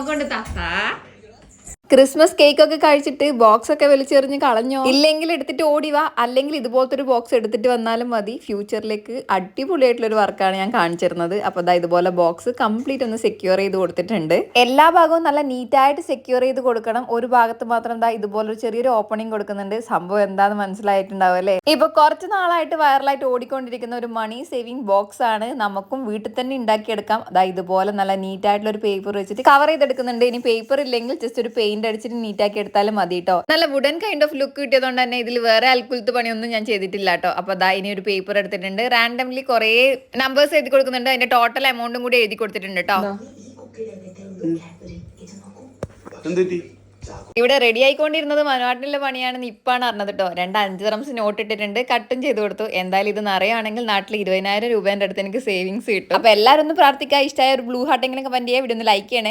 കൊണ്ട് താത്ത Christmas cake ഒക്കെ കഴിച്ചിട്ട് ബോക്സ് ഒക്കെ വലിച്ചെറിഞ്ഞ് കളഞ്ഞോ? ഇല്ലെങ്കിൽ എടുത്തിട്ട് ഓടിവാ, അല്ലെങ്കിൽ ഇതുപോലത്തെ ഒരു ബോക്സ് എടുത്തിട്ട് വന്നാലും മതി. ഫ്യൂച്ചറിലേക്ക് അടിപൊളിയായിട്ടുള്ള ഒരു വർക്കാണ് ഞാൻ കാണിച്ചിരുന്നത്. അപ്പോൾ ദാ ഇതുപോലെ ബോക്സ് കംപ്ലീറ്റ് ഒന്ന് സെക്യൂർ ചെയ്ത് കൊടുത്തിട്ടുണ്ട്. എല്ലാ ഭാഗവും നല്ല നീറ്റായിട്ട് സെക്യൂർ ചെയ്ത് കൊടുക്കണം. ഒരു ഭാഗത്ത് മാത്രം ദാ ഇതുപോലെ ഒരു ചെറിയൊരു ഓപ്പണിംഗ് കൊടുക്കുന്നുണ്ട്. സംഭവം എന്താണെന്ന് മനസ്സിലായിട്ടുണ്ടാവും അല്ലേ? ഇപ്പൊ കുറച്ച് നാളായിട്ട് വൈറലായിട്ട് ഓടിക്കൊണ്ടിരിക്കുന്ന ഒരു മണി സേവിങ് ബോക്സ് ആണ്. നമുക്കും വീട്ടിൽ തന്നെ ഉണ്ടാക്കിയെടുക്കാം. ദാ ഇതുപോലെ നല്ല നീറ്റായിട്ടുള്ള ഒരു പേപ്പർ വെച്ചിട്ട് കവർ ചെയ്തെടുക്കുന്നുണ്ട്. ഇനി പേപ്പർ ഇല്ലെങ്കിൽ ജസ്റ്റ് ഒരു പെയിന്റ് അടിച്ചിട്ട് നീറ്റാക്കി എടുത്താലും മതി കേട്ടോ. നല്ല വുഡൻ കൈൻഡ് ഓഫ് ലുക്ക് കിട്ടിയതുകൊണ്ട് തന്നെ ഇതിൽ വേറെ അൽക്കുലത്ത് പണിയൊന്നും ഞാൻ ചെയ്തിട്ടില്ല കേട്ടോ. അപ്പൊ അതാ ഇനി ഒരു പേപ്പർ എടുത്തിട്ടുണ്ട്. റാൻഡംലി കുറെ നമ്പേഴ്സ് എഴുതി കൊടുക്കുന്നുണ്ട്. അതിന്റെ ടോട്ടൽ എമൗണ്ടും കൂടി എഴുതി കൊടുത്തിട്ടുണ്ട് കേട്ടോ. ഇവിടെ റെഡി ആയിക്കൊണ്ടിരുന്നത് മനുവാട്ടിനുള്ള പണിയാണെന്ന് ഇപ്പാണ് അറിഞ്ഞത് കേട്ടോ. 2 5 ദിർഹംസ് നോട്ട് ഇട്ടിട്ടുണ്ട്. കട്ടും ചെയ്ത് കൊടുത്തു. എന്തായാലും ഇത് നിറയാണെങ്കിൽ നാട്ടിൽ 20,000 രൂപേന്റെ അടുത്ത് എനിക്ക് സേവിങ്സ് കിട്ടും. അപ്പൊ എല്ലാവരും ഒന്ന് പ്രാർത്ഥിക്കുക. ഇഷ്ടമായ ഒരു ബ്ലൂ ഹാർട്ട് എങ്കിലും കമന്റ് ചെയ്യുക. വീഡിയോ ഒന്ന് ലൈക്ക് ചെയ്യണേ.